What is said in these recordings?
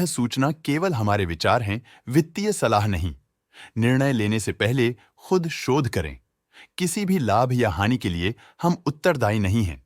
सूचना केवल हमारे विचार हैं, वित्तीय सलाह नहीं। निर्णय लेने से पहले खुद शोध करें। किसी भी लाभ या हानि के लिए हम उत्तरदायी नहीं हैं।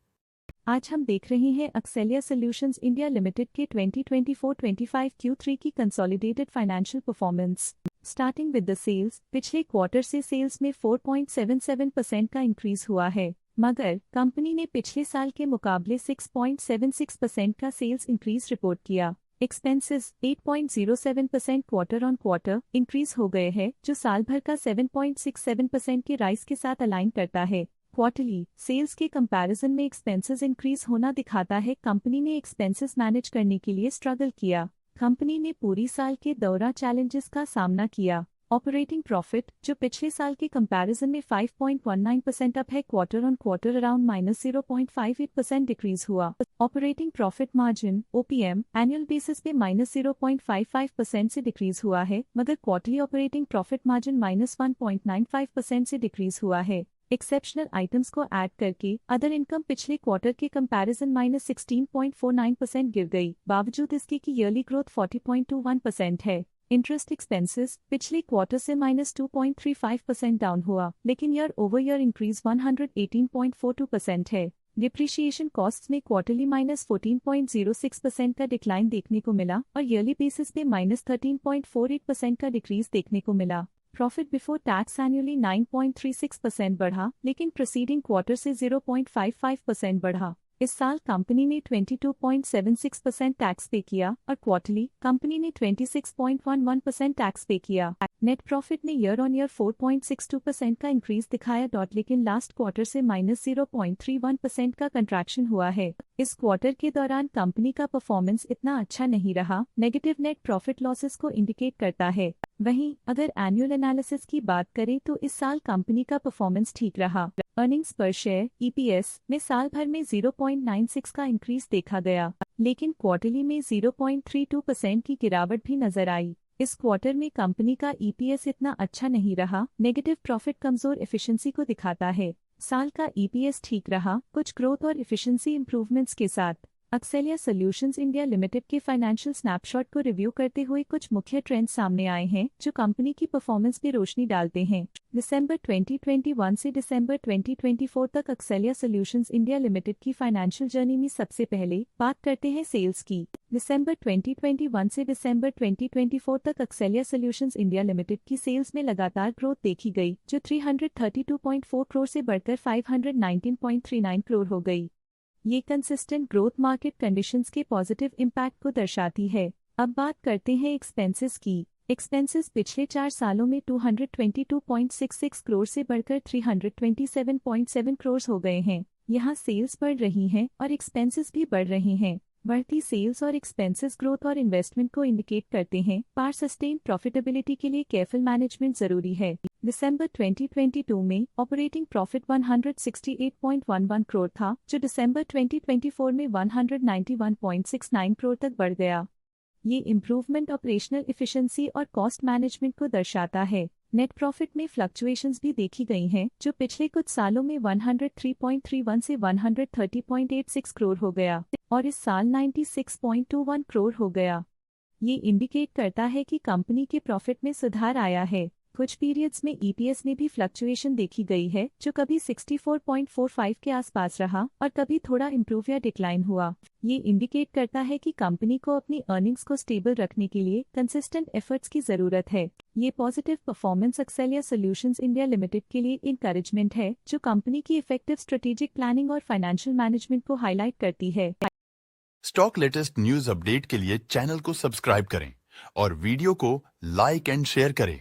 आज हम देख रहे हैं एक्सेलिया सॉल्यूशंस इंडिया लिमिटेड के 2024-25 Q3 की consolidated financial performance. Starting with the sales, पिछले क्वार्टर से सेल्स में 4.77% का इंक्रीज हुआ है, मगर कंपनी ने पिछले साल के मुकाबले 6.76% का सेल्स इंक्रीज रिपोर्ट किया। Expenses 8.07% quarter on quarter increase हो गए हैं, जो साल भर का 7.67% के राइज के साथ अलाइन करता है। क्वार्टरली सेल्स के कंपैरिजन में एक्सपेंसेस इंक्रीज होना दिखाता है कंपनी ने एक्सपेंसेस मैनेज करने के लिए स्ट्रगल किया। कंपनी ने पूरी साल के दौरान चैलेंजेस का सामना किया। ऑपरेटिंग प्रॉफिट, जो पिछले साल के कंपैरिजन में 5.19% अप है, quarter on quarter around -0.58% decrease हुआ। Operating profit margin OPM annual basis पे -0.55% से डिक्रीज हुआ है, मगर क्वार्टरली ऑपरेटिंग प्रॉफिट मार्जिन -1.95% से डिक्रीज हुआ है। एक्सेप्शनल आइटम्स को ऐड करके अदर इनकम पिछले क्वार्टर के कंपैरिजन -16.49% गिर गई, बावजूद इसके की ईयरली ग्रोथ 40.21% है। इंटरेस्ट एक्सपेंसेस पिछले क्वार्टर से -2.35% डाउन हुआ, लेकिन ईयर ओवर ईयर इंक्रीज 118.42% है। डिप्रिशिएशन कॉस्ट्स में क्वार्टरली -14.06% का डिक्लाइन देखने को मिला और ईयरली बेसिस पे -13.48% का डिक्रीज देखने को मिला। प्रॉफिट बिफोर टैक्स एनुअली 9.36% बढ़ा, लेकिन प्रीसीडिंग क्वार्टर से 0.55% बढ़ा। इस साल कंपनी ने 22.76% टैक्स पे किया और क्वार्टरली कंपनी ने 26.11% टैक्स पे किया। नेट प्रॉफिट ने ईयर ऑन ईयर 4.62% का इंक्रीज दिखाया, लेकिन लास्ट क्वार्टर से -0.31% का कंट्रैक्शन हुआ है। इस क्वार्टर के दौरान कंपनी का परफॉर्मेंस इतना अच्छा नहीं रहा, नेगेटिव नेट प्रॉफिट लॉसेस को इंडिकेट करता है। वहीं अगर एनुअल एनालिसिस की बात करें तो इस साल कंपनी का परफॉर्मेंस ठीक रहा। अर्निंग्स पर शेयर EPS में साल भर में 0.96 का इंक्रीज देखा गया, लेकिन क्वार्टरली में 0.32% की गिरावट भी नजर आई। इस क्वार्टर में कंपनी का EPS इतना अच्छा नहीं रहा, नेगेटिव प्रॉफिट कमजोर एफिशिएंसी को दिखाता है। साल का EPS ठीक रहा, कुछ ग्रोथ और एफिशिएंसी इंप्रूवमेंट्स के साथ। एक्सेलिया सॉल्यूशंस इंडिया लिमिटेड के फाइनेंशियल स्नैपशॉट को रिव्यू करते हुए कुछ मुख्य ट्रेंड्स सामने आए हैं, जो कंपनी की परफॉर्मेंस पे रोशनी डालते हैं। दिसंबर 2021 से दिसंबर 2024 तक एक्सेलिया सॉल्यूशंस इंडिया लिमिटेड की फाइनेंशियल जर्नी में सबसे पहले बात करते हैं सेल्स की। दिसंबर 2021 से दिसंबर 2024 तक एक्सेलिया सॉल्यूशंस इंडिया लिमिटेड की सेल्स में लगातार ग्रोथ देखी गई, जो 332.4 करोड़ से बढ़कर 519.39 करोड़ हो गई। ये कंसिस्टेंट ग्रोथ मार्केट कंडीशंस के पॉजिटिव इम्पैक्ट को दर्शाती है। अब बात करते हैं एक्सपेंसेस की। एक्सपेंसेस पिछले 4 सालों में 222.66 करोड़ से बढ़कर 327.7 करोड़ हो गए हैं। यहाँ सेल्स बढ़ रही हैं और एक्सपेंसेस भी बढ़ रहे हैं। बढ़ती सेल्स और एक्सपेंसेस ग्रोथ और इन्वेस्टमेंट को इंडिकेट करते हैं, पर सस्टेन प्रॉफिटेबिलिटी के लिए केयरफुल मैनेजमेंट जरूरी है। दिसंबर 2022 में ऑपरेटिंग प्रॉफिट 168.11 करोड़ था, जो दिसंबर 2024 में 191.69 करोड़ तक बढ़ गया। ये इम्प्रूवमेंट ऑपरेशनल एफिशिएंसी और कॉस्ट मैनेजमेंट को दर्शाता है। नेट प्रॉफिट में फ्लक्चुएशंस भी देखी गई हैं, जो पिछले कुछ सालों में 103.31 से 130.86 करोड़ हो गया और इस साल 96.21 करोड़ हो गया। ये इंडिकेट करता है कि कंपनी के प्रॉफिट में सुधार आया है। कुछ पीरियड्स में EPS में भी फ्लक्चुएशन देखी गई है, जो कभी 64.45 के आसपास रहा और कभी थोड़ा इम्प्रूव या डिक्लाइन हुआ। ये इंडिकेट करता है कि कंपनी को अपनी अर्निंग्स को स्टेबल रखने के लिए कंसिस्टेंट एफर्ट्स की जरूरत है। ये positive performance Accelya solutions India limited के लिए इंकरेजमेंट है, जो कंपनी की इफेक्टिव स्ट्रेटेजिक प्लानिंग और फाइनेंशियल मैनेजमेंट को हाईलाइट करती है। स्टॉक लेटेस्ट न्यूज अपडेट के लिए चैनल को सब्सक्राइब करें और वीडियो को लाइक एंड शेयर करें।